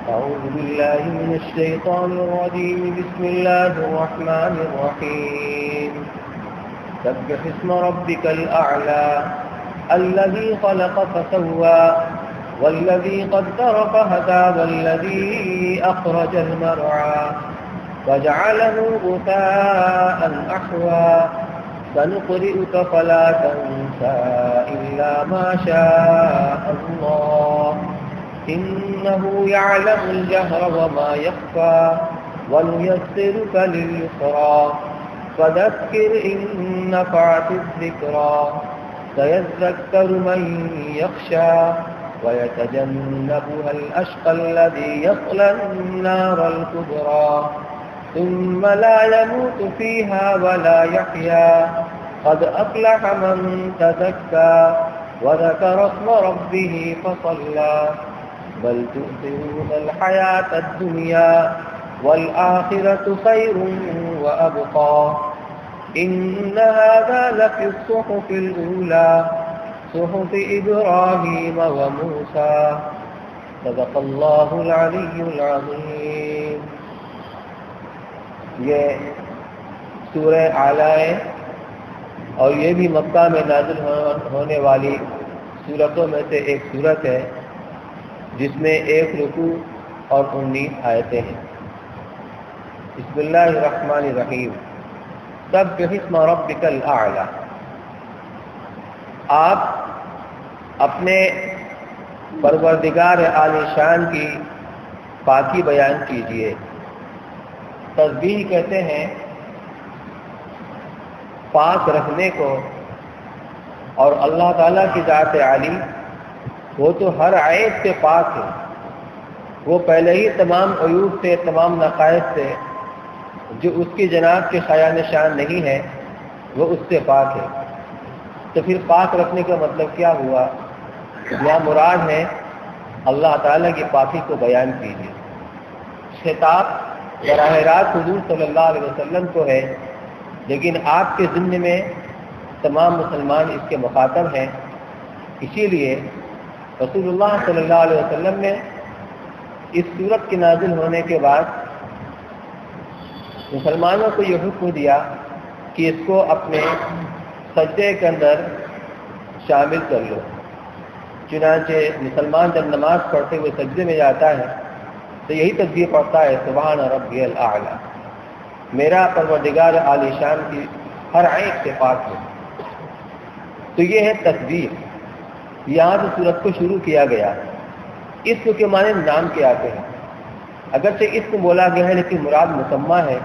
أعوذ بالله من الشيطان الرجيم. بسم الله الرحمن الرحيم. سبح اسم ربك الأعلى الذي خلق فسوى والذي قدر فهدى والذي أخرج المرعى فجعله غثاء أحوى سنقرئك فلا تنسى إلا ما شاء الله إنه يعلم الجهر وما يخفى ونيسرك لليسرى فذكر إن نفعت الذكرى سيذكر من يخشى ويتجنبها الأشقى الذي يصلى النار الكبرى ثم لا يموت فيها ولا يحيا قد أفلح من تزكى وذكر اسم ربه فصلى بل تؤثرون الحياة الدنيا والآخرة خير وأبقى إن هذا لفي الصحف الأولى صحف إبراهيم وموسى صدق الله العلي العظيم. یہ سورہ اعلیٰ ہے اور یہ بھی مکہ میں نازل ہونے والی سورتوں میں سے ایک سورت ہے جس میں 1 رکوع اور 19 آیتیں ہیں. بسم اللہ الرحمن الرحیم. سبح اسم ربک الاعلی. آپ اپنے پروردگار عالی شان کی پاکی بیان کیجیے. تسبیح کہتے ہیں پاک رکھنے کو، اور اللہ تعالیٰ کی ذات عالی وہ تو ہر عیب سے پاک ہے. وہ پہلے ہی تمام عیوب سے، تمام نقائص سے جو اس کی جناب کے خیال شان نہیں ہے وہ اس سے پاک ہے. تو پھر پاک رکھنے کا مطلب کیا ہوا؟ یہاں مراد ہے اللہ تعالیٰ کی پاکی کو بیان کیجیے. خطاب براہ راست حضور صلی اللہ علیہ وسلم کو ہے، لیکن آپ کے ذمے میں تمام مسلمان اس کے مخاطب ہیں. اسی لیے رسول اللہ صلی اللہ علیہ وسلم نے اس سورت کے نازل ہونے کے بعد مسلمانوں کو یہ حکم دیا کہ اس کو اپنے سجدے کے اندر شامل کر لو. چنانچہ مسلمان جب نماز پڑھتے ہوئے سجدے میں جاتا ہے تو یہی تسبیح پڑھتا ہے سبحان ربی الاعلی، میرا پروردگار عالی شان کی ہر عیب سے پاک ہے. تو یہ ہے تسبیح. یہاں سے سورت کو شروع کیا گیا. اسم کے معنی نام کے آتے ہیں. اگرچہ اسم بولا گیا ہے لیکن مراد مسمى ہے،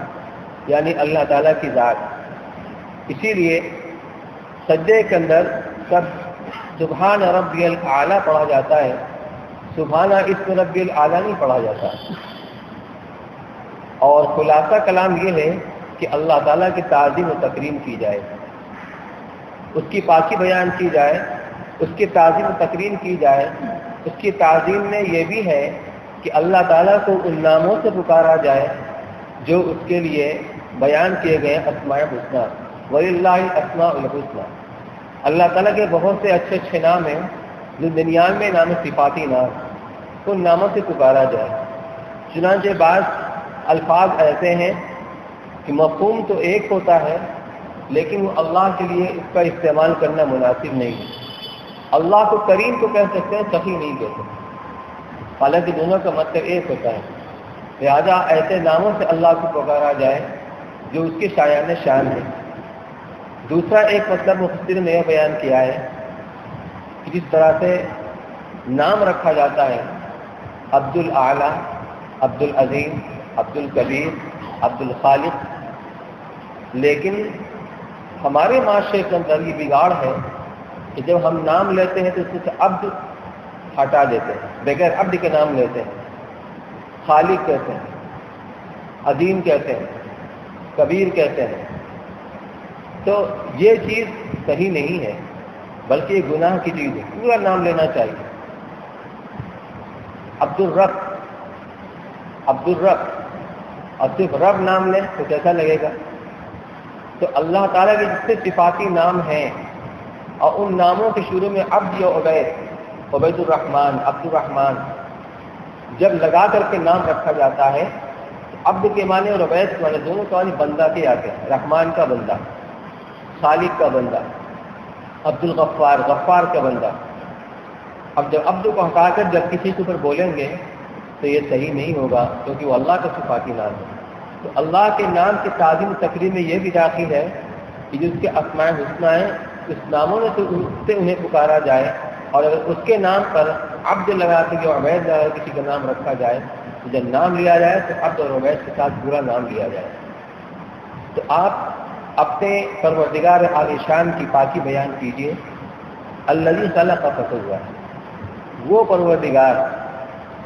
یعنی اللہ تعالیٰ کی ذات. اسی لیے سجدے کے اندر سب سبحان ربی الاعلی پڑھا جاتا ہے، سبحانہ اسم ربی الاعلی نہیں پڑھا جاتا. اور خلاصہ کلام یہ ہے کہ اللہ تعالیٰ کی تعظیم و تکریم کی جائے، اس کی پاکی بیان کی جائے، اس کی تعظیم و تکریم کی جائے. اس کی تعظیم میں یہ بھی ہے کہ اللہ تعالیٰ کو ان ناموں سے پکارا جائے جو اس کے لیے بیان کیے گئے اسماء الحسنی. وَلِلَّهِ الْأَسْمَاءُ الْحُسْنَى. اللہ تعالیٰ کے بہت سے اچھے اچھے نام ہیں جو دنیا میں نام صفاتی نام، ان ناموں سے پکارا جائے. چنانچہ بعض الفاظ ایسے ہیں کہ مفہوم تو ایک ہوتا ہے لیکن وہ اللہ کے لیے اس کا استعمال کرنا مناسب نہیں ہے. اللہ کو کریم تو کہہ سکتے ہیں، سخی نہیں کہہ سکتے، حالانکہ دونوں کا مطلب ایک ہوتا ہے. لہذا ایسے ناموں سے اللہ کو پکارا جائے جو اس کے شایان شان ہے. دوسرا ایک مطلب مفسر نے یہ بیان کیا ہے کہ جس طرح سے نام رکھا جاتا ہے عبد الاعلی، عبد العظیم، عبد الکبیر، عبد الخالق، لیکن ہمارے معاشرے کے اندر یہ بگاڑ ہے کہ جب ہم نام لیتے ہیں تو اس سے عبد ہٹا دیتے ہیں، بغیر عبد کے نام لیتے ہیں. خالق کہتے ہیں، عظیم کہتے ہیں، کبیر کہتے ہیں. تو یہ چیز صحیح نہیں ہے، بلکہ یہ گناہ کی چیز ہے. پورا نام لینا چاہیے. عبد الرب، عبد الرب، اور صرف رب نام لیں تو کیسا لگے گا؟ تو اللہ تعالیٰ کے جتنے صفاتی نام ہیں اور ان ناموں کے شروع میں عبد یا عبید، عبید الرحمن، عبد الرحمن، جب لگا کر کے نام رکھا جاتا ہے تو عبد کے معنی اور عبید کے معنی دونوں کے معنی بندہ کے آتے ہیں. رحمان کا بندہ، خالق کا بندہ، عبد الغفار غفار کا بندہ. اب جب عبد کو ہٹا کر جب کسی کے اوپر بولیں گے تو یہ صحیح نہیں ہوگا، کیونکہ وہ اللہ کا صفاتی نام ہے. تو اللہ کے نام کی تعظیم و تقریم میں یہ بھی داخل ہے کہ جس کے اسماء الحسنی ہیں اس ناموں سے انہیں پکارا جائے، اور اگر اس کے نام پر عبد لگا کے جو عبید لگا کے کسی کا نام رکھا جائے تو جب نام لیا جائے تو عبد اور عبید کے ساتھ پورا نام لیا جائے. تو آپ اپنے پروردگار عالی شان کی پاکی بیان کیجیے. الذی خلق فسوی، وہ پروردگار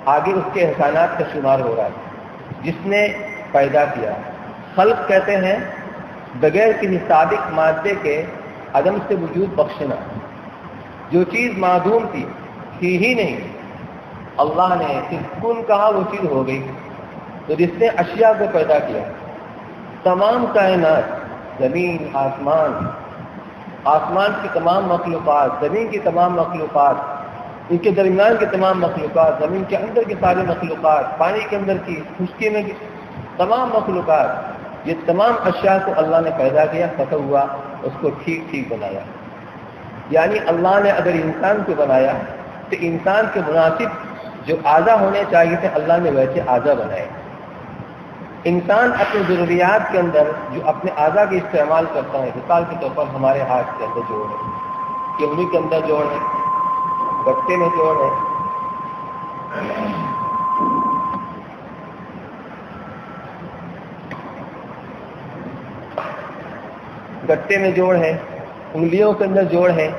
آگے اس کے احسانات کا شمار ہو رہا ہے جس نے پیدا کیا. خلق کہتے ہیں بغیر کسی سابق مادے کے عدم سے وجود بخشنا. جو چیز معدوم تھی ہی نہیں، اللہ نے صرف کن کہا وہ چیز ہو گئی. تو جس نے اشیاء کو پیدا کیا، تمام کائنات، زمین، آسمان کی تمام مخلوقات، زمین کی تمام مخلوقات، ان کے درمیان کی تمام مخلوقات، زمین کے اندر کی ساری مخلوقات، پانی کے اندر کی، خشکی میں کی تمام مخلوقات، یہ تمام اشیاء کو اللہ نے پیدا کیا، فتح ہوا، اس کو ٹھیک ٹھیک بنایا. یعنی اللہ نے اگر انسان کو بنایا تو انسان کے مناسب جو اعضاء ہونے چاہیے تھے اللہ نے ویسے اعضاء بنائے. انسان اپنی ضروریات کے اندر جو اپنے اعضاء کے استعمال کرتا ہے، مثال کے طور پر ہمارے ہاتھ کے اندر جوڑ ہے، کیوڑی کے اندر جوڑ ہے، گٹے میں جوڑ ہے، گٹے میں جوڑ ہے، انگلیوں کے اندر جوڑ ہے.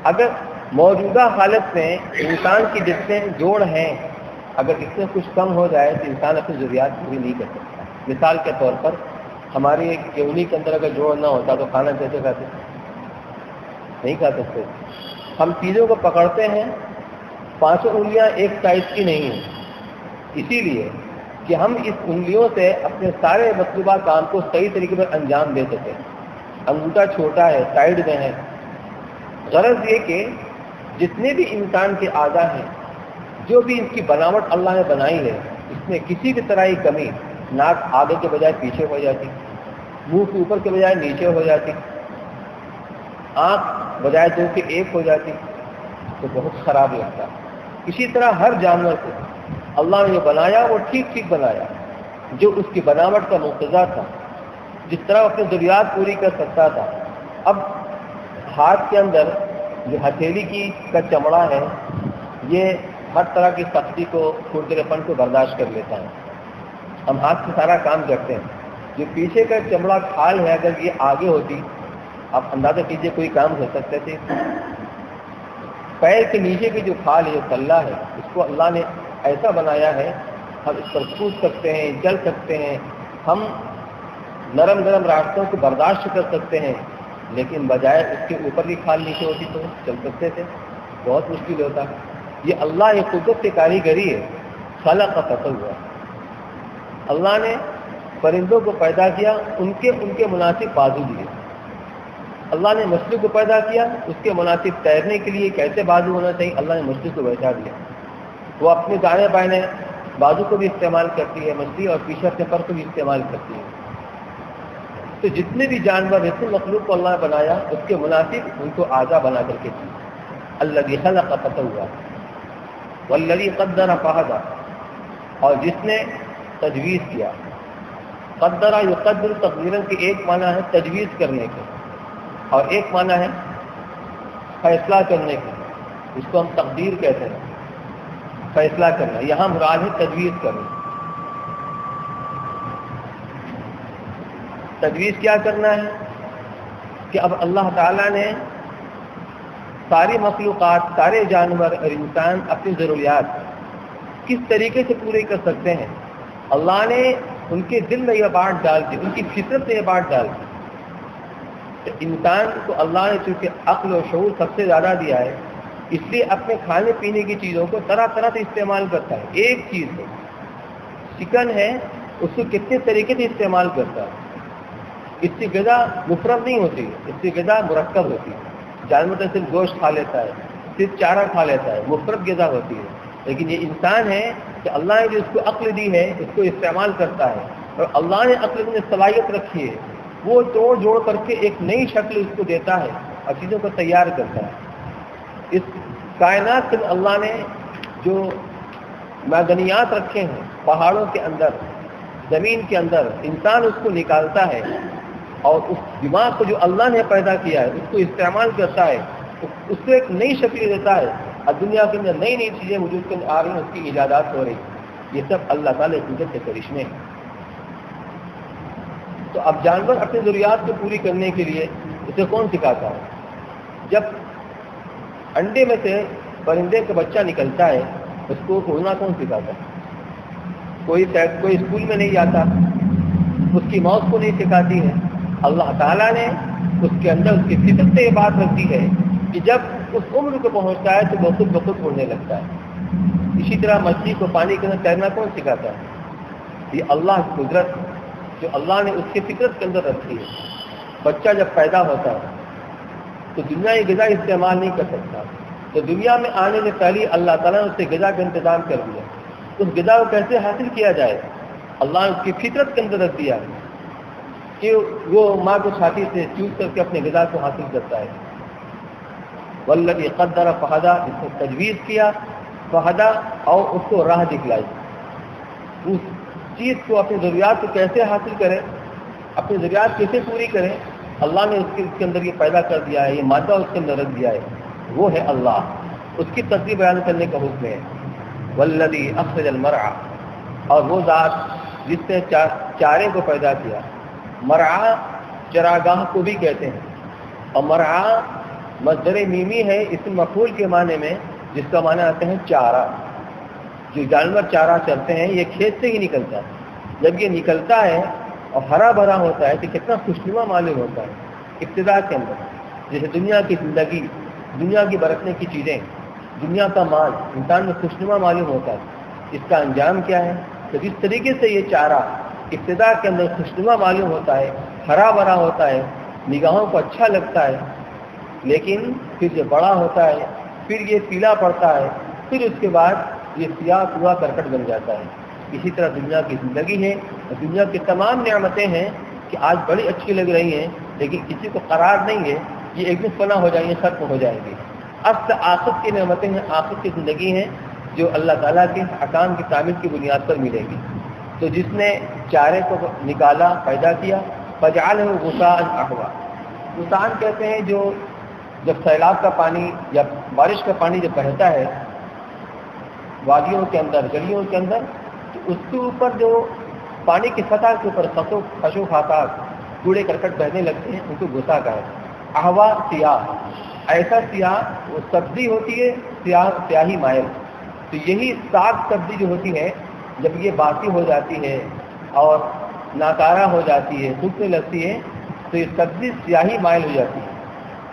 اگر موجودہ حالت میں انسان کی جتنے جوڑ ہیں اگر اس سے کچھ کم ہو جائے تو انسان اپنی ضروریات پوری نہیں کر سکتا. مثال کے طور پر ہماری ایک کیوڑی کے اندر اگر جوڑ نہ ہوتا تو کھانا کیسے کھاتے؟ نہیں کھا سکتے. ہم چیزوں کو پکڑتے ہیں، 5 انگلیاں ایک سائز کی نہیں ہیں، اسی لیے کہ ہم اس انگلیوں سے اپنے سارے مطلوبہ کام کو صحیح طریقے پر انجام دے سکیں. انگوٹھا چھوٹا ہے، سائڈ میں ہے. غرض یہ کہ جتنے بھی انسان کے اعضاء ہیں، جو بھی ان کی بناوٹ اللہ نے بنائی ہے، اس میں کسی بھی طرح کی کمی، ناک آگے کے بجائے پیچھے ہو جاتی، منہ کے اوپر کے بجائے نیچے ہو جاتی، آنکھ بجائے 2 کے 1 ہو جاتی، تو بہت خراب لگتا. اسی طرح ہر جانور کو اللہ نے جو بنایا وہ ٹھیک ٹھیک بنایا، جو اس کی بناوٹ کا مقتضا تھا، جس طرح اپنی ضروریات پوری کر سکتا تھا. اب ہاتھ کے اندر جو ہتھیلی کا چمڑا ہے یہ ہر طرح کی سختی کو، کھردرے-پن کو برداشت کر لیتا ہے. ہم ہاتھ سے سارا کام کرتے ہیں. جو پیچھے کا چمڑا کھال ہے اگر یہ آگے ہوتی، آپ اندازہ کیجئے کوئی کام کر سکتے تھے. پیر کے نیچے کی جو کھال ہے، جو تلہ ہے، اس کو اللہ نے ایسا بنایا ہے ہم اس پر کود سکتے ہیں، چل سکتے ہیں، ہم نرم نرم راستوں کو برداشت کر سکتے ہیں. لیکن بجائے اس کے اوپر بھی کھال نیچے ہوتی تو چل سکتے تھے؟ بہت مشکل ہوتا. یہ اللہ یہ قدرت کی کاریگری ہے. خلق کا فصل ہوا، اللہ نے پرندوں کو پیدا کیا، ان کے مناسب بازو دیے. اللہ نے مچھلی کو پیدا کیا، اس کے مناسب تیرنے کے لیے کیسے بازو ہونا چاہیے اللہ نے مچھلی کو بیٹھا دیا. وہ اپنے دائیں بائیں بازو کو بھی استعمال کرتی ہے مچھلی، اور پیچھے اپنے پر کو بھی استعمال کرتی ہے. تو جتنے بھی جانور، جتنے مخلوق کو اللہ نے بنایا اس کے مناسب ان کو اعضاء بنا کر کے دی. الذی خلق فسوی والذی قدر فہدی، اور جس نے تجویز کیا. قدر یقدر تقدیرا کی ایک معنی ہے تجویز کرنے کے، اور ایک معنی ہے فیصلہ کرنے کے. اس کو ہم تقدیر کہتے ہیں، فیصلہ کرنا. یہاں مراد ہے تجویز کرنا. تجویز کیا کرنا ہے کہ اب اللہ تعالیٰ نے ساری مخلوقات، سارے جانور اور انسان اپنی ضروریات کس طریقے سے پوری کر سکتے ہیں. اللہ نے ان کے دل میں یہ بات ڈال دی، ان کی فطرت میں یہ بات ڈال دی. تو انسان کو اللہ نے چونکہ عقل و شعور سب سے زیادہ دیا ہے، اس لیے اپنے کھانے پینے کی چیزوں کو طرح طرح سے استعمال کرتا ہے. ایک چیز ہے، چکن ہے، اس کو کتنے طریقے سے استعمال کرتا ہے. اس کی غذا مفرد نہیں ہوتی، اس کی غذا مرکب ہوتی ہے. جانور تو صرف گوشت کھا لیتا ہے، صرف چارہ کھا لیتا ہے، مفرد غذا ہوتی ہے. لیکن یہ انسان ہے کہ اللہ نے جو اس کو عقل دی ہے اس کو استعمال کرتا ہے، اور اللہ نے عقل میں صلاحیت رکھی ہے، وہ توڑ جوڑ کر کے ایک نئی شکل اس کو دیتا ہے اور چیزوں کو تیار کرتا ہے۔ اس کائنات میں اللہ نے جو معدنیات رکھے ہیں پہاڑوں کے اندر، زمین کے اندر، انسان اس کو نکالتا ہے اور اس دماغ کو جو اللہ نے پیدا کیا ہے اس کو استعمال کرتا ہے، اس کو ایک نئی شکل دیتا ہے، اور دنیا کے اندر نئی نئی چیزیں وجود کے اندر آ رہی ہیں، اس کی ایجادات ہو رہی ہیں۔ یہ سب اللہ تعالیٰ کی قدرت کے کرشمے ہیں۔ تو اب جانور اپنی ضروریات کو پوری کرنے کے لیے اسے کون سکھاتا ہے؟ جب انڈے میں سے پرندے کا بچہ نکلتا ہے اس کو اڑنا کون سکھاتا ہے؟ کوئی اسکول میں نہیں جاتا، اس کی موت کو نہیں سکھاتی ہے۔ اللہ تعالیٰ نے اس کے اندر اس کی فطرت سے یہ بات رکھی ہے کہ جب اس عمر کو پہنچتا ہے تو وہ خود بخود اڑنے لگتا ہے۔ اسی طرح مچھلی کو پانی کے اندر تیرنا کون سکھاتا ہے؟ یہ اللہ کی قدرت جو اللہ نے اس کی فطرت کے اندر رکھی ہے۔ بچہ جب پیدا ہوتا ہے تو دنیا کی غذا استعمال نہیں کر سکتا، تو دنیا میں آنے سے پہلے اللہ تعالیٰ نے اس سے غذا کا انتظام کر دیا۔ اس غذا کو کیسے حاصل کیا جائے؟ اللہ نے اس کی فطرت کے اندر رکھ دیا کہ وہ ماں کو چھاتی سے چوس کر کے اپنے غذا کو حاصل کرتا ہے۔ والذی قدر فہدی، اس نے تجویز کیا، فہدی، اور اس کو راہ دکھلائی۔ اس چیز کو اپنی ضروریات کو کیسے حاصل کرے، اپنی ضروریات کیسے پوری کرے، اللہ نے اس کے اندر یہ پیدا کر دیا ہے، یہ مادہ اس کے اندر رکھ دیا ہے، وہ ہے اللہ۔ اس کی تصویر بیان کرنے کا حکم ہے۔ والذی اخرج المرعى، اور وہ ذات جس نے چارے کو پیدا کیا۔ مرعى چراگاہ کو بھی کہتے ہیں، اور مرعى مصدر میمی ہے اسم مفعول کے معنی میں، جس کا معنی آتے ہیں چارہ۔ جو جانور چارہ چرتے ہیں یہ کھیت سے ہی نکلتا ہے، جب یہ نکلتا ہے اور ہرا بھرا ہوتا ہے تو کتنا خوشنما معلوم ہوتا ہے ابتدا کے اندر۔ جیسے دنیا کی زندگی، دنیا کی برتنے کی چیزیں، دنیا کا مال انسان میں خوشنما معلوم ہوتا ہے، اس کا انجام کیا ہے؟ تو جس طریقے سے یہ چارہ ابتدا کے اندر خوشنما معلوم ہوتا ہے، ہرا بھرا ہوتا ہے، نگاہوں کو اچھا لگتا ہے، لیکن پھر جب بڑا ہوتا ہے پھر یہ پیلا پڑتا ہے، پھر اس کے بعد یہ سیاہ کوڑا کرکٹ بن جاتا ہے۔ اسی طرح دنیا کی زندگی ہے، اور دنیا کی تمام نعمتیں ہیں کہ آج بڑی اچھی لگ رہی ہیں لیکن کسی کو قرار نہیں ہے، یہ ایک دن فنا ہو جائیں گے، ختم ہو جائیں گے۔ اصل آخرت کی نعمتیں ہیں، آخرت کی زندگی ہیں جو اللہ تعالیٰ کے احکام کی تعمیل کی بنیاد پر ملے گی۔ تو جس نے چارے کو نکالا، پیدا کیا، فجعلہ غثاء احوا، غثاء کہتے ہیں جو جب سیلاب کا پانی یا بارش کا پانی جب بہتا ہے وادیوں کے اندر، گلیوں کے اندر، تو اس کے اوپر جو پانی کی سطح کے اوپر خشو خاکات، کوڑے کرکٹ بہنے لگتے ہیں، ان کو غصہ کہا ہے۔ احوا سیاہ، ایسا سیاہ، وہ سبزی ہوتی ہے سیاہی مائل، تو یہی ساگ سبزی جو ہوتی ہے جب یہ باسی ہو جاتی ہے اور ناکارہ ہو جاتی ہے، سوکھنے لگتی ہے، تو یہ سبزی سیاہی مائل ہو جاتی ہے۔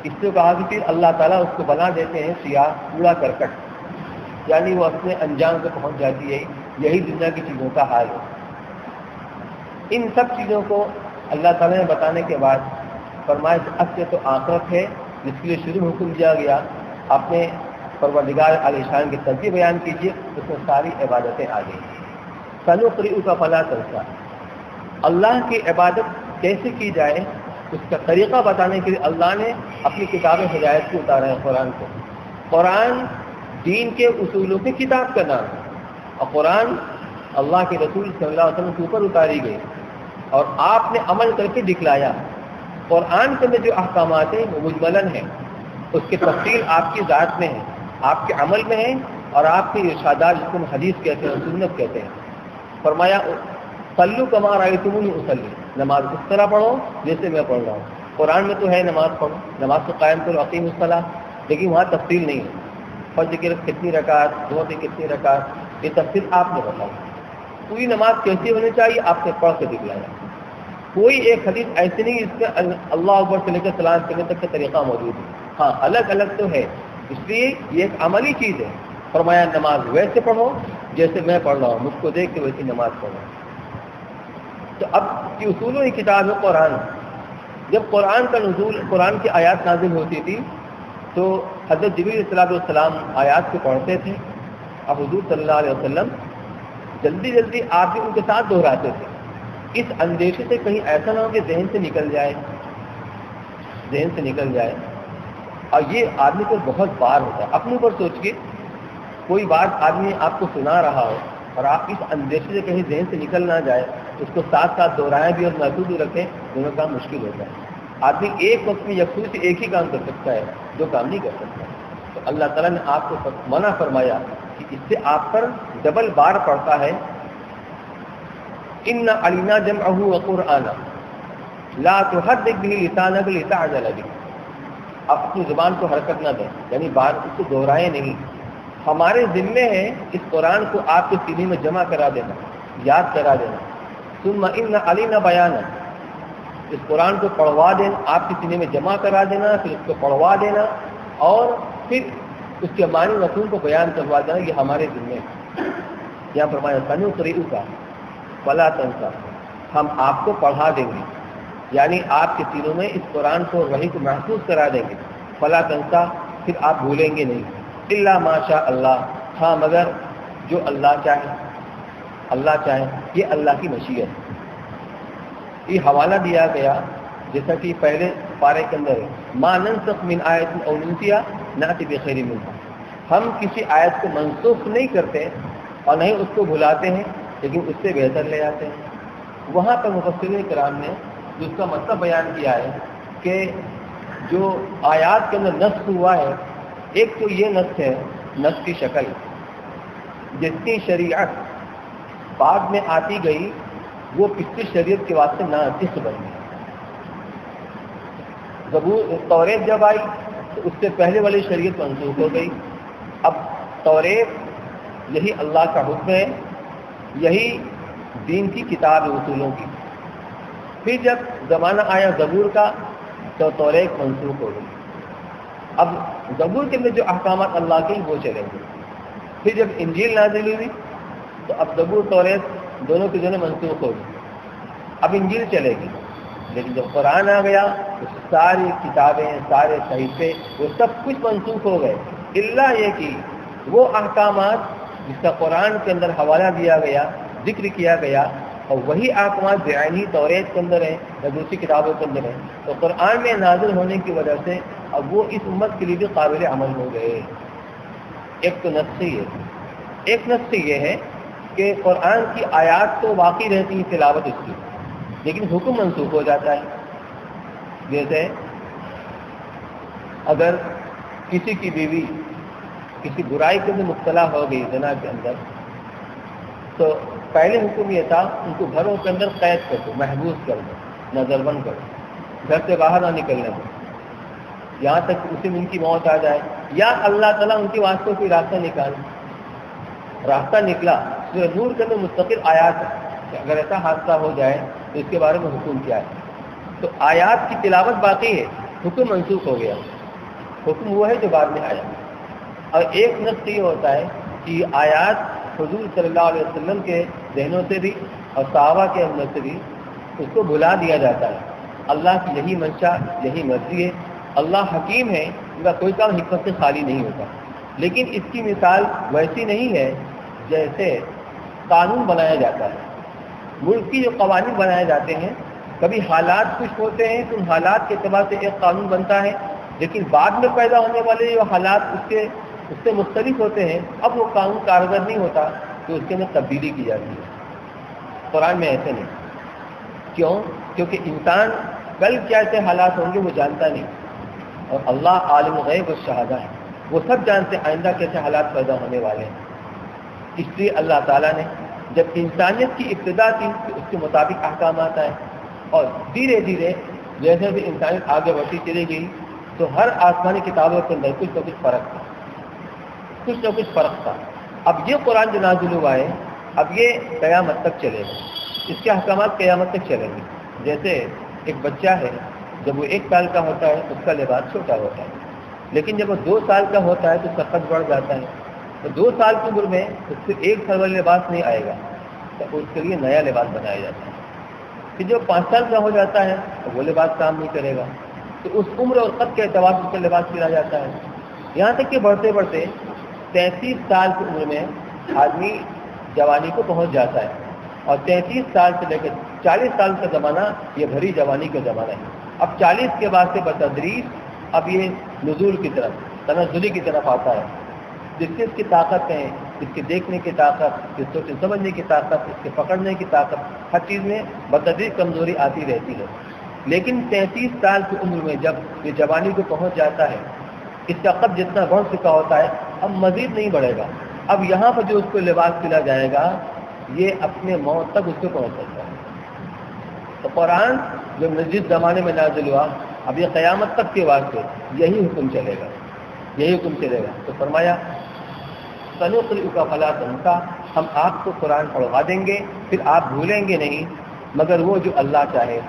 اس سے کہا کہ پھر اللہ تعالیٰ اس کو بنا دیتے ہیں سیاہ کوڑا کرکٹ، یعنی وہ اپنے انجام سے پہنچ جاتی ہے۔ یہی دنیا کی چیزوں کا حال ہے۔ ان سب چیزوں کو اللہ تعالیٰ نے بتانے کے بعد فرمایا کہ اصل تو آخرت ہے، جس کے لیے شروع حکم دیا گیا، اپنے پروردگار علیہ السلام کی ترتیب بیان کیجیے، اس میں ساری عبادتیں آ گئی۔ سنقرئک فلا تنسیٰ، اللہ کی عبادت کیسے کی جائے اس کا طریقہ بتانے کے لیے اللہ نے اپنی کتاب ہدایت کو اتارا ہے، قرآن کو۔ قرآن دین کے اصولوں کی کتاب کا نام ہے، اور قرآن اللہ کے رسول صلی اللہ علیہ وسلم کے اوپر اتاری گئی اور آپ نے عمل کر کے دکھلایا۔ قرآن کے اندر جو احکامات ہیں وہ مجملاً ہیں، اس کی تفصیل آپ کی ذات میں ہے، آپ کے عمل میں ہے، اور آپ کے ارشادات جس کو حدیث کہتے ہیں، سنت کہتے ہیں۔ فرمایا صلو کما رأیتمونی اصلی، نماز اس طرح پڑھو جیسے میں پڑھ رہا ہوں۔ قرآن میں تو ہے نماز پڑھو، نماز کو قائم کرو، اقیموا الصلاۃ، لیکن وہاں تفصیل نہیں ہے۔ فجر کی کتنی رکعت، ظہر کی کتنی رکعت، یہ تفصیل آپ نے بتائی۔ پوری نماز کیسی ہونی چاہیے آپ نے پڑھ کے دکھلایا۔ کوئی ایک حدیث ایسی نہیں جس میں اللہ اکبر سے لے کر سلام کرنے تک کا طریقہ موجود ہے، ہاں الگ الگ تو ہے، اس لیے یہ ایک عملی چیز ہے۔ فرمایا نماز ویسے پڑھو جیسے میں پڑھ رہا ہوں، مجھ کو دیکھ کے ویسی نماز پڑھو۔ تو اب کی اصولوں کی کتاب ہے قرآن۔ جب قرآن کا نزول، قرآن کی آیات نازل ہوتی تھی تو حضرت جبریل علیہ السلام آیات کو پڑھتے تھے، اب حضور صلی اللہ علیہ وسلم جلدی جلدی آپ بھی ان کے ساتھ دہراتے تھے، اس اندیشے سے کہیں ایسا نہ ہو کہ ذہن سے نکل جائے، اور یہ آدمی کو بہت بار ہوتا ہے۔ اپنے اوپر سوچ کے کوئی بات آدمی آپ کو سنا رہا ہو اور آپ اس اندیشے سے کہیں ذہن سے نکل نہ جائے، اس کو ساتھ ساتھ دہرائیں بھی اور محسوس بھی رکھیں، دونوں کام مشکل ہوتا ہے۔ آدمی ایک وقت میں یکسوئی سے ایک ہی کام کر سکتا ہے، دو کام نہیں کر سکتا۔ تو اللہ تعالیٰ نے آپ کو منع فرمایا کہ اس سے آپ پر ڈبل بار پڑتا ہے، ان علینا جمعہ وقرآنہ لا تحرک به لسانک لتعجل به، آپ اپنی زبان کو حرکت نہ دیں، یعنی بار اس کو دہرائیں نہیں، ہمارے ذمے ہے اس قرآن کو آپ کے سینے میں جمع کرا دینا، یاد کرا دینا۔ ثم ان علینا بیانہ، اس قرآن کو پڑھوا دینا، آپ کے سینے میں جمع کرا دینا، پھر اس کو پڑھوا دینا اور پھر اس کے معنی مفہوم کو بیان کروا دینا، یہ ہمارے ذمے ہے۔ یہاں فرمایا سنقرئک فلا تنسى، ہم آپ کو پڑھا دیں گے، یعنی آپ کے سینوں میں اس قرآن کو اور وحی کو محسوس کرا دیں گے، فلا تنسى، پھر آپ بھولیں گے نہیں، الا ما شاء اللہ، ہاں مگر جو اللہ چاہے، یہ اللہ کی مشیت ہے۔ یہ حوالہ دیا گیا جیسا کہ پہلے پارے کے اندر ہے، ما ننسخ من آیت او ننسیها نأتی بخیر منها، ہم کسی آیت کو منسوخ نہیں کرتے اور نہیں اس کو بھلاتے ہیں، لیکن اس سے بہتر لے آتے ہیں۔ وہاں پر مفسرین کرام نے جس کا مطلب بیان کیا ہے کہ جو آیات کے اندر نسخ ہوا ہے، ایک تو یہ نسخ ہے، نسخ کی شکل جس کی شریعت بعد میں آتی گئی وہ پچھلی شریعت کے واسطے ناسخ بن گئی۔ توریت جب آئی تو اس سے پہلے والی شریعت منسوخ ہو گئی، اب توریت یہی اللہ کا حکم ہے، یہی دین کی کتاب ہے اصولوں کی۔ پھر جب زمانہ آیا زبور کا تو توریت منسوخ ہو گئی، اب زبور کے اندر جو احکامات اللہ کے وہ چلیں گے۔ پھر جب انجیل نازل ہوئی تو اب زبور توریت دونوں کی دونوں منسوخ ہو گئی، اب انجیل چلے گی۔ لیکن جب قرآن آ گیا تو ساری کتابیں، سارے صحیفے، وہ سب کچھ منسوخ ہو گئے، الا یہ کہ وہ احکامات جس کا قرآن کے اندر حوالہ دیا گیا، ذکر کیا گیا، اور وہی احکامات بعینی توریت کے اندر ہیں یا دوسری کتابوں کے اندر ہیں، تو قرآن میں نازل ہونے کی وجہ سے اب وہ اس امت کے لیے بھی قابل عمل ہو گئے۔ ایک تو نسخی ہے، ایک نسخی یہ ہے کہ قرآن کی آیات تو باقی رہتی ہے تلاوت اس کی، لیکن حکم منسوخ ہو جاتا ہے۔ جیسے اگر کسی کی بیوی کسی برائی کے اندر مبتلا ہو گئی، زنا کے اندر، تو پہلے حکم یہ تھا ان کو گھروں کے اندر قید کر دو، محبوس کر دو، نظر بند کر دو، گھر سے باہر نہ نکلنے دو یہاں تک کہ اسی میں ان کی موت آ جائے، یا اللہ تعالیٰ ان کے واسطے کوئی راستہ نکالے۔ راستہ نکلا، سورہ نور کے اندر مستقل آیات ہے کہ اگر ایسا حادثہ ہو جائے تو اس کے بارے میں حکم کیا ہے۔ تو آیات کی تلاوت باقی ہے، حکم منسوخ ہو گیا، حکم وہ ہے جو بعد میں آیا۔ اور ایک نقص یہ ہوتا ہے کہ آیات حضور صلی اللہ علیہ وسلم کے ذہنوں سے بھی اور صحابہ کے اندر سے بھی اس کو بھلا دیا جاتا ہے۔ اللہ کی یہی منشا، یہی مرضی ہے، اللہ حکیم ہے، ان کا کوئی کام حکمت سے خالی نہیں ہوتا۔ لیکن اس کی مثال ویسی نہیں ہے جیسے قانون بنایا جاتا ہے۔ ملک کی جو قوانین بنائے جاتے ہیں، کبھی حالات کچھ ہوتے ہیں تو ان حالات کے اعتبار سے ایک قانون بنتا ہے، لیکن بعد میں پیدا ہونے والے جو حالات اس سے مختلف ہوتے ہیں، اب وہ قانون کارگر نہیں ہوتا تو اس کے اندر تبدیلی کی جاتی ہے۔ قرآن میں ایسے نہیں، کیوں؟ کیونکہ انسان کل کیا ایسے حالات ہوں گے وہ جانتا نہیں، اور اللہ عالم غیب والشہادہ ہے، وہ سب جانتے آئندہ کیسے حالات پیدا ہونے والے ہیں۔ اس لیے اللہ تعالیٰ نے جب انسانیت کی ابتدا کی تو اس کے مطابق احکامات آئے، اور دھیرے دھیرے جیسے بھی انسانیت آگے بڑھتی چلی گئی تو ہر آسمانی کتابوں کے اندر کچھ نہ کچھ فرق تھا۔ اب یہ قرآن جو نازل ہوا ہے، اب یہ قیامت تک چلے گا، اس کے احکامات قیامت تک چلیں گے۔ جیسے ایک بچہ ہے، جب وہ 1 سال کا ہوتا ہے اس کا لباس چھوٹا ہوتا ہے، لیکن جب وہ 2 سال کا ہوتا ہے تو اس کا قد بڑھ جاتا ہے، تو 2 سال کی عمر میں اس سے 1 سال والا لباس نہیں آئے گا، تو اس کے لیے نیا لباس بنایا جاتا ہے۔ پھر جب 5 سال کا ہو جاتا ہے تو وہ لباس کام نہیں کرے گا، تو اس عمر اور قد کے اعتبار سے اس کا لباس سلا جاتا ہے، یہاں تک کہ بڑھتے بڑھتے 33 سال کی عمر میں آدمی جوانی کو پہنچ جاتا ہے، اور 33 سال سے لے کر 40 سال کا زمانہ یہ بھری جوانی کا زمانہ ہے۔ اب 40 کے بعد سے بتدریج اب یہ نزول کی طرف، تنزلی کی طرف آتا ہے، جس کی اس کی طاقت ہے، اس کے دیکھنے کی طاقت، اس سوچ سمجھنے کی طاقت، اس کے پکڑنے کی طاقت، ہر چیز میں بتدریج کمزوری آتی رہتی ہے۔ لیکن 33 سال کی عمر میں جب یہ جوانی کو پہنچ جاتا ہے، اس کا قد جتنا بڑھ چکا ہوتا ہے اب مزید نہیں بڑھے گا۔ اب یہاں پر جو اس کو لباس دلا جائے گا یہ اپنے موت تک اس کو پہنچ سکتا ہے۔ تو قرآن جو جس زمانے میں نازل ہوا اب یہ قیامت تک کے واسطے یہی حکم چلے گا، یہی حکم چلے گا۔ تو فرمایا سنقرئک فلا تنسى، ہم آپ کو قرآن پڑھوا دیں گے پھر آپ بھولیں گے نہیں مگر وہ جو اللہ چاہے۔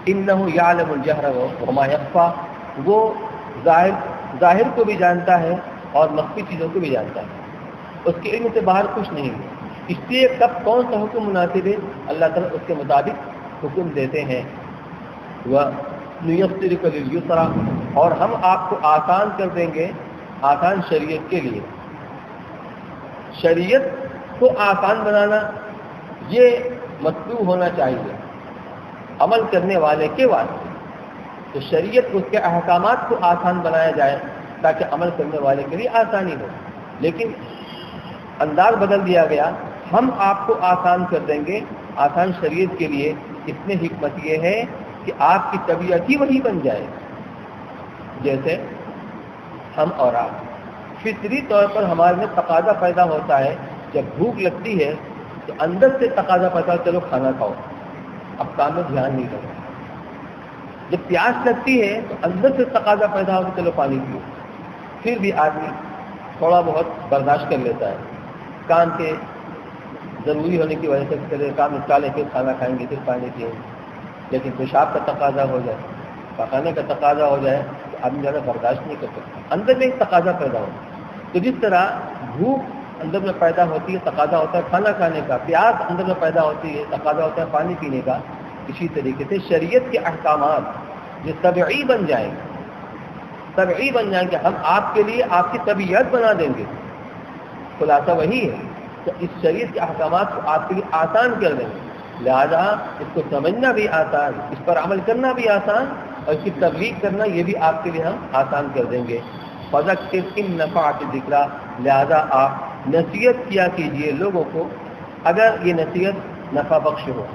انہ یعلم الجہر وما یخفی، وہ ظاہر کو بھی جانتا ہے اور مخفی چیزوں کو بھی جانتا ہے، اس کے علم سے باہر کچھ نہیں ہے۔ اس لیے کب کون سا حکم مناسب ہے اللہ تعالیٰ اس کے مطابق حکم دیتے ہیں۔ وَنُيَسِّرُكَ لِلْيُسْرَىٰ، اور ہم آپ کو آسان کر دیں گے، آسان شریعت کے لیے۔ شریعت کو آسان بنانا یہ مطلوب ہونا چاہیے عمل کرنے والے کے واسطے، تو شریعت اس کے احکامات کو آسان بنایا جائے تاکہ عمل کرنے والے کے لیے آسانی ہو، لیکن انداز بدل دیا گیا، ہم آپ کو آسان کر دیں گے آسان شریعت کے لیے۔ اس میں حکمت یہ ہے کہ آپ کی طبیعت ہی وہی بن جائے، جیسے ہم اور آپ فطری طور پر ہمارے میں تقاضا پیدا ہوتا ہے، جب بھوک لگتی ہے تو اندر سے تقاضا پیدا ہوتا ہے چلو کھانا کھاؤ، اب کام میں دھیان نہیں کرو۔ جب پیاس لگتی ہے تو اندر سے تقاضا پیدا ہوتا ہے چلو پانی پیو، پھر بھی آدمی تھوڑا بہت برداشت کر لیتا ہے، کام کے ضروری ہونے کی وجہ سے چلے کام نپٹالیں پھر کھانا کھائیں گے پھر پانی پیئیں گے۔ لیکن پیشاب کا تقاضا ہو جائے، پکانے کا تقاضا ہو جائے تو آدمی زیادہ برداشت نہیں کر سکتا، اندر میں ایک تقاضا پیدا ہوتا ہے۔ تو جس طرح بھوک اندر میں پیدا ہوتی ہے، تقاضا ہوتا ہے کھانا کھانے کا، پیاس اندر میں پیدا ہوتی ہے، تقاضا ہوتا ہے پانی پینے کا، اسی طریقے سے شریعت کے احکامات جو طبعی بن جائیں گے، طبعی بن جائیں گے، ہم آپ کے لیے آپ کی طبیعت بنا دیں گے۔ خلاصہ وہی ہے کہ اس شریعت کے احکامات کو آپ کے لیے آسان کر دیں گے، لہذا اس کو سمجھنا بھی آسان، اس پر عمل کرنا بھی آسان، اور اس کی تبلیغ کرنا یہ بھی آپ کے لیے ہم آسان کر دیں گے۔ فذکر ان نفعت الذکریٰ، لہذا آپ نصیحت کیا کیجئے لوگوں کو اگر یہ نصیحت نفع بخش ہو۔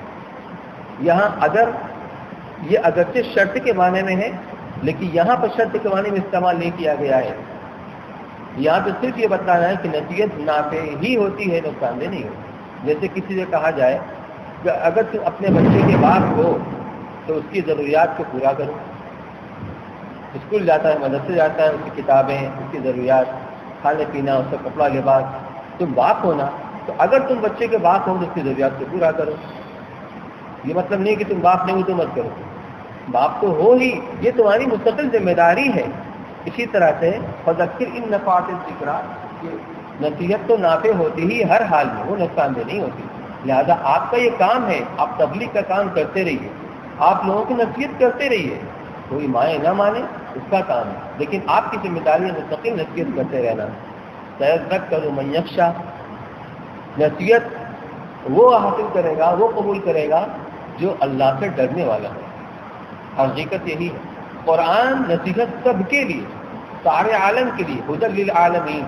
یہاں اگر یہ اگرچہ شرط کے معنی میں ہے، لیکن یہاں پر شرط کے معنی میں استعمال نہیں کیا گیا ہے، یہاں پہ صرف یہ بتانا ہے کہ نصیحت نافع ہی ہوتی ہے، نقصان دہ نہیں ہوتی۔ جیسے کسی سے کہا جائے کہ اگر تم اپنے بچے کے باپ ہو تو اس کی ضروریات کو پورا کرو، اسکول جاتا ہے، مدرسے جاتا ہے، اس کی کتابیں، اس کی ضروریات، کھانے پینا، اس کا کپڑا لباس، تم باپ ہونا تو اگر تم بچے کے باپ ہو تو اس کی ضروریات کو پورا کرو۔ یہ مطلب نہیں کہ تم باپ نہیں ہو تو مت کرو، باپ تو ہو ہی، یہ تمہاری مستقل ذمہ داری ہے۔ اسی طرح سے فذکر ان نفعت الذکریٰ، نصیحت تو نافع ہوتی ہی ہر حال میں، وہ نقصان دہ نہیں ہوتی، لہذا آپ کا یہ کام ہے، آپ تبلیغ کا کام کرتے رہیے، آپ لوگوں کی نصیحت کرتے رہیے، کوئی مانے نہ مانے اس کا کام ہے، لیکن آپ کی ذمہ داری ہے مستقل نصیحت کرتے رہنا۔ سیذکر من یخشی، نصیحت وہ حاصل کرے گا، وہ قبول کرے گا جو اللہ سے ڈرنے والا ہے۔ حقیقت یہی ہے، قرآن نصیحت سب کے لیے، سارے عالم کے لیے، ھدی للعالمین،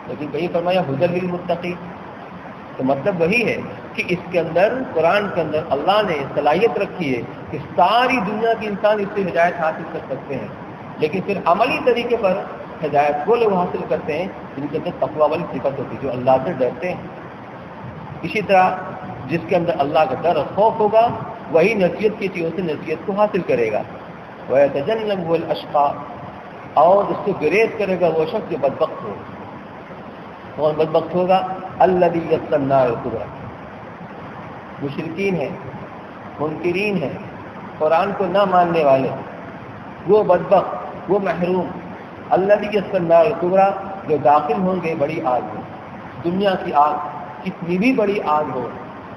لیکن کہیں فرمایا ھدی للمتقین، تو مطلب وہی ہے کہ اس کے اندر، قرآن کے اندر اللہ نے صلاحیت رکھی ہے کہ ساری دنیا کے انسان اس سے ہدایت حاصل کر سکتے ہیں، لیکن پھر عملی طریقے پر ہدایت وہ لوگ حاصل کرتے ہیں جن کے اندر تقویٰ والی صفت ہوتی ہے، جو اللہ سے ڈرتے ہیں۔ اسی طرح جس کے اندر اللہ کا ڈر اور خوف ہوگا وہی نصیحت کی چیزوں سے نصیحت کو حاصل کرے گا۔ وَيَتَجَنَّبُهُ الْأَشْقَى، اور اس کو گریز کرے گا وہ شخص جو بدبخت ہو۔ کون بدبخت ہوگا؟ الَّذِي يَصْلَى النَّارَ الْكُبْرىٰ، مشرکین ہیں، منکرین ہیں، قرآن کو نہ ماننے والے، وہ بدبخت، وہ محروم۔ الَّذِي يَصْلَى النَّارَ الْكُبْرىٰ، جو داخل ہوں گے بڑی آگ میں۔ دنیا کی آگ کتنی بھی بڑی آگ ہو،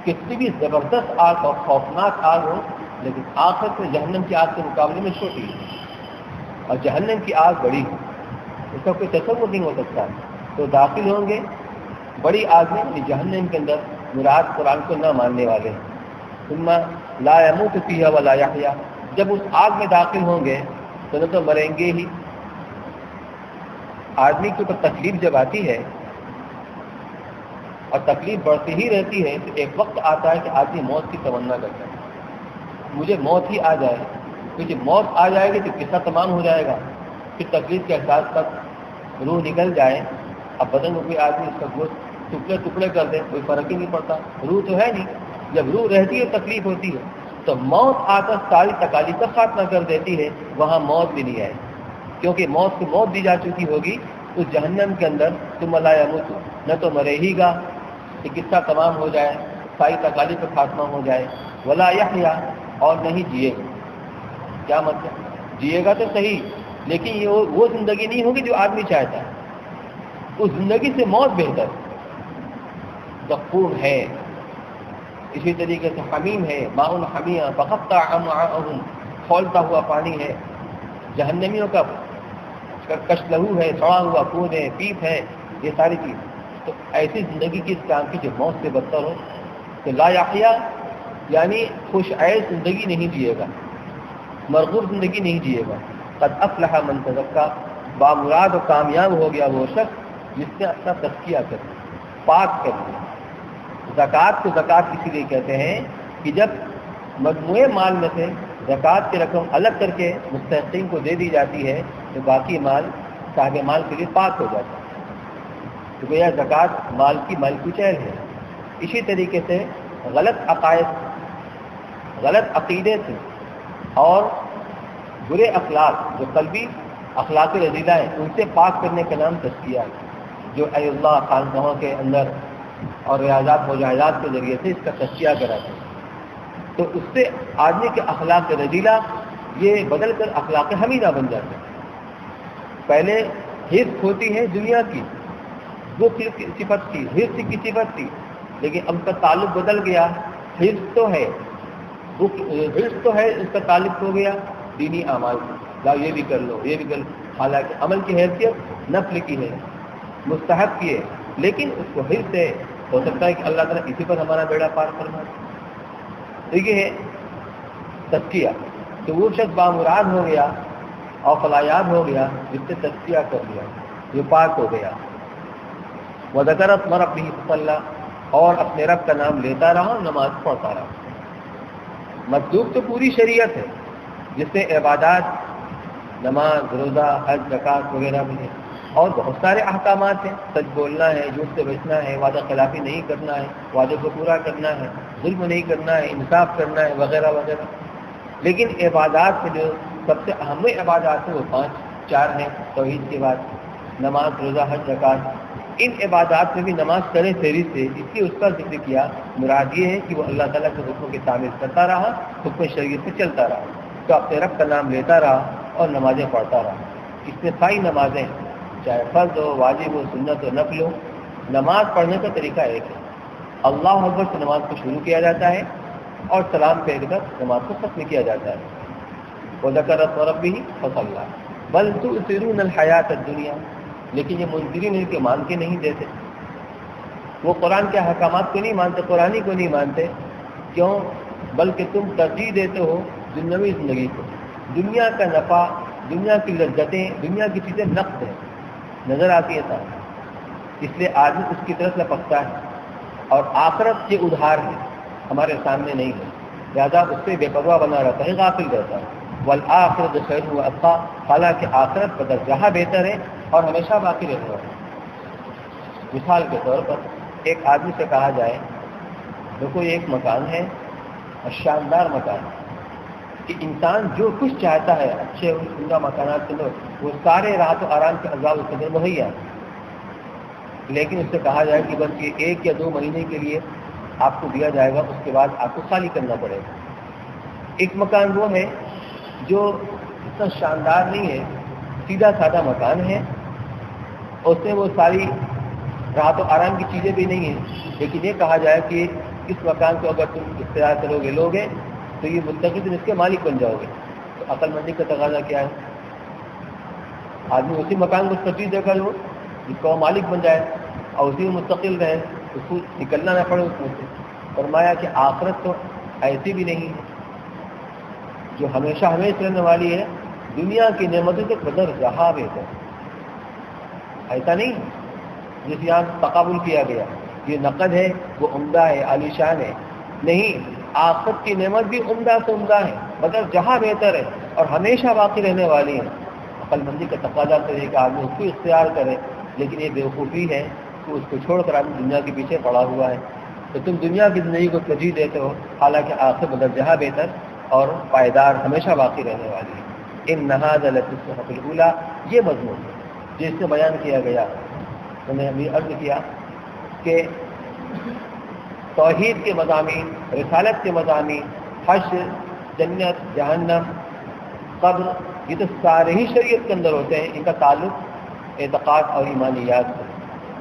کتنی بھی زبردست آگ اور خوفناک آگ ہو، لیکن آخرت میں جہنم کی آگ کے مقابلے میں چھوٹی ہے، اور جہنم کی آگ بڑی ہے، اس کا کوئی تصور نہیں ہو سکتا۔ تو داخل ہوں گے بڑی آگ میں، یعنی جہنم کے اندر، مراد قرآن کو نہ ماننے والے ہیں۔ ثم لا يموت فيها ولا يحيا، جب اس آگ میں داخل ہوں گے تو نہ تو مریں گے ہی۔ آدمی کے اوپر تکلیف جب آتی ہے اور تکلیف بڑھتی ہی رہتی ہے تو ایک وقت آتا ہے کہ آدمی موت کی تمنا کرتا ہے، مجھے موت ہی آ جائے، کیونکہ موت آ جائے گی تو قصہ تمام ہو جائے گا، پھر تکلیف کے احساس تک روح نکل جائے، اب بدن میں کوئی آدمی اس کا گوشت ٹکڑے ٹکڑے کر دے، کوئی فرق ہی نہیں پڑتا، روح تو ہے نہیں۔ جب روح رہتی ہے تکلیف ہوتی ہے، تو موت آ کر ساری تکالیف کا خاتمہ کر دیتی ہے، وہاں موت بھی نہیں آئے، کیونکہ موت کو موت دی جا چکی ہوگی اس جہنم کے اندر۔ ثم لا يموت، نہ تو مرے ہی گا کہ قصہ تمام ہو جائے، ساری تکالیف کا خاتمہ ہو جائے، ولا یحییٰ، اور نہیں جیے گا۔ کیا مطلب؟ جیے گا تو صحیح، لیکن یہ وہ زندگی نہیں ہوگی جو آدمی چاہتا ہے، اس زندگی سے موت بہتر، زقوم ہے، اسی طریقے سے حمیم ہے، ماء حمیہ فقطع امعاءهم، کھولتا ہوا پانی ہے، جہنمیوں کا کشلہو ہے، سڑا ہوا خون ہے، پیپ ہے، یہ ساری چیز۔ تو ایسی زندگی کی کام کی جو موت سے بدتر ہو، تو لا یحییٰ یعنی خوش عیش زندگی نہیں جیے گا، مرغوب زندگی نہیں جیے گا۔ قد افلح من تزکیٰ، بامراد و کامیاب ہو گیا وہ شخص جس نے اپنا تزکیہ کر لیا، پاک کر لیا۔ زکوٰۃ کو زکوٰۃ اسی لیے کہتے ہیں کہ جب مجموعے مال میں سے زکوٰۃ کی رقم الگ کر کے مستحقین کو دے دی جاتی ہے تو باقی مال صاحب مال کے لیے پاک ہو جاتا ہے، تو گویا زکوٰۃ مال کی ملکوچیل ہے۔ اسی طریقے سے غلط عقائد، غلط عقیدے سے اور برے اخلاق جو قلبی اخلاق رذیلہ ہیں ان سے پاک کرنے کا نام تزکیہ ہے، جو اے اللہ خانقاہوں کے اندر اور ریاضات مجاہدات کے ذریعے سے اس کا تزکیہ کراتے ہیں، تو اس سے آدمی کے اخلاق رذیلہ یہ بدل کر اخلاق حمیدہ بن جاتے ہیں۔ پہلے حفظ ہوتی ہے دنیا کی، وہ صفت تھی، حفظ کی صفت تھی، لیکن اب کا تعلق بدل گیا، حفظ تو ہے، حفظ تو ہے، اس کا تعلق ہو گیا دینی اعمال سے، لاؤ یہ بھی کر لو، یہ بھی کر لو، حالانکہ عمل کی حیثیت نفل کی ہے، مستحب کی ہے، لیکن اس کو حفظ سے ہو سکتا ہے کہ اللہ تعالیٰ اسی پر ہمارا بیڑا پار فرما دے۔ تو یہ ہے تزکیہ، تو وہ شخص بامراد ہو گیا اور فلاحیاب ہو گیا جس سے تزکیہ کر لیا، جو پاک ہو گیا۔ وذکر اسم ربہ فصلی، اور اپنے رب کا نام لیتا رہا، نماز پڑھتا رہا۔ مطلوب تو پوری شریعت ہے جس سے عبادات، نماز، روزہ، حج، زکوٰۃ وغیرہ بھی ہے، اور بہت سارے احکامات ہیں، سچ بولنا ہے، جھوٹ سے بچنا ہے، وعدہ خلافی نہیں کرنا ہے، وعدے کو پورا کرنا ہے، ظلم نہیں کرنا ہے، انصاف کرنا ہے، وغیرہ وغیرہ۔ لیکن عبادات میں جو سب سے اہم عبادات ہیں وہ 4 ہیں توحید کے بعد، نماز، روزہ، حج، زکوٰۃ۔ ان عبادات میں بھی نماز کرے فہری سے، اس لیے اس کا ذکر کیا، مراد یہ ہے کہ وہ اللہ تعالیٰ کے حکموں کی تعمیل کرتا رہا، حکم شریعت سے چلتا رہا، تو اپنے رب کا نام لیتا رہا اور نمازیں پڑھتا رہا۔ اس میں ساری نمازیں چاہے فرض ہو، واجب ہو، سنت ہو، نفل ہو، نماز پڑھنے کا طریقہ ایک ہے، اللہ اکبر سے نماز کو شروع کیا جاتا ہے اور سلام پھیر کر نماز کو ختم کیا جاتا ہے۔ وذکر اسم ربہ فصلی بل تؤثرون الحیاۃ الدنیا، لیکن یہ منکرین ان کے مان کے نہیں دیتے، وہ قرآن کے احکامات کو نہیں مانتے، قرآنی کو نہیں مانتے، کیوں؟ بلکہ تم ترجیح دیتے ہو دنیاوی زندگی کو، دنیا کا نفع، دنیا کی لذتیں، دنیا کی چیزیں نقد ہیں، نظر آتی ہے صاحب، اس لیے آدمی اس کی طرف لپکتا ہے، اور آخرت یہ ادھار ہے، ہمارے سامنے نہیں ہے، لہذا اس سے بے پرواہ بنا رہتا ہے، غافل رہتا ہے۔ والآخرۃ خیر وابقیٰ، حالانکہ آخرت بدرجہ بہتر ہے اور ہمیشہ باقی رہنے والا ہے۔ مثال کے طور پر ایک آدمی سے کہا جائے دیکھو یہ ایک مکان ہے اور شاندار مکان ہے، کہ انسان جو کچھ چاہتا ہے اچھے عمدہ مکانات کے اندر وہ سارے راحت و آرام کے عذاب اس کے اندر مہیا ہے، لیکن اس سے کہا جائے کہ بس یہ 1 یا 2 مہینے کے لیے آپ کو دیا جائے گا، اس کے بعد آپ کو خالی کرنا پڑے گا۔ ایک مکان وہ ہے جو اتنا شاندار نہیں ہے، سیدھا سادہ مکان ہے، اس میں وہ ساری راحت و آرام کی چیزیں بھی نہیں ہیں، لیکن یہ کہا جائے کہ اس مکان کو اگر تم اختیار کرو گے، لوگے تو یہ مستقل اس کے مالک بن جاؤ گے، تو عقل مندی کا تقاضا کیا ہے؟ آدمی اسی مکان کو ترجیح دے کر ہو جس کا وہ مالک بن جائے اور اسی میں مستقل رہے، اس کو نکلنا نہ پڑے اس میں سے۔ فرمایا کہ آخرت تو ایسی بھی نہیں جو ہمیشہ ہمیشہ رہنے والی ہے، دنیا کی نعمتوں سے قدر جہاں بہتر، ایسا نہیں جس یہاں تقابل کیا گیا یہ نقد ہے وہ عمدہ ہے عالی شان ہے، نہیں، آخرت کی نعمت بھی عمدہ سے عمدہ ہے مگر جہاں بہتر ہے اور ہمیشہ باقی رہنے والی ہے۔ عقل مندی کا تقاضا کرے کہ آدمی اس کو اختیار کرے، لیکن یہ بیوقوفی ہے کہ اس کو چھوڑ کر آدمی دنیا کے پیچھے پڑا ہوا ہے۔ تو تم دنیا کی زندگی کو ترجیح دیتے ہو، حالانکہ آخرت بدل جہاں بہتر اور پائیدار ہمیشہ باقی رہنے والی ہے۔ ان لفی الصحف الاولی، یہ مضمون جس سے بیان کیا گیا، میں نے ابھی عرض کیا کہ توحید کے مضامین، رسالت کے مضامین، حشر، جنت، جہنم، قبر، یہ تو سارے ہی شریعت کے اندر ہوتے ہیں، ان کا تعلق اعتقاد اور ایمانیات سے،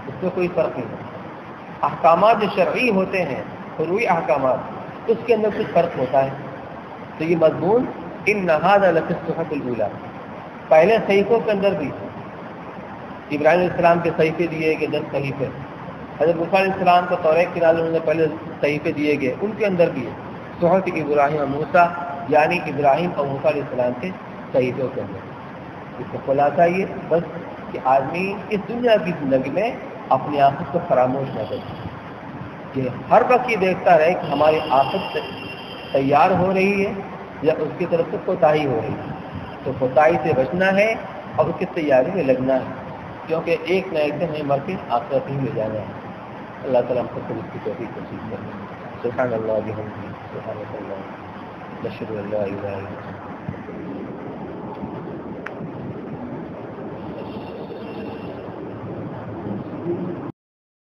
اس میں کوئی فرق نہیں ہے۔ احکامات جو شرعی ہوتے ہیں، فروعی احکامات، اس کے اندر کچھ فرق ہوتا ہے۔ تو یہ مضمون ان هذا لفی الصحف الاولی، پہلے صحیفوں کے اندر بھی ابراہیم علیہ السلام کے صحیفے دیے گئے 10 صحیفے، حضرت موسیٰ علیہ السلام کو توریت کے نازل ہونے سے پہلے صحیفے دیے گئے، ان کے اندر بھی صحف ابراہیم و موسیٰ، یعنی ابراہیم اور موسیٰ علیہ السلام کے صحیفوں کے اندر۔ اس کا خلاصہ یہ بس کہ آدمی اس دنیا کی زندگی میں اپنی آخرت کو فراموش نہ کرے، کہ ہر وقت یہ دیکھتا رہے کہ ہماری آخرت تیار ہو رہی ہے یا اس کی طرف سے کوتاہی ہو رہی ہے۔ تو کوتاہی سے بچنا ہے اور اس کی تیاری میں لگنا ہے، کیونکہ ایک نہ ایک دن ہمیں مر کے آخرت ہی میں جانا ہے۔ اللہ تعالیٰ ہم سب کو اس کی توفیق نصیب کرے۔ سبحان اللہ بحمدہ، سبحان اللہ، نشہد ان لا الہ الا اللہ۔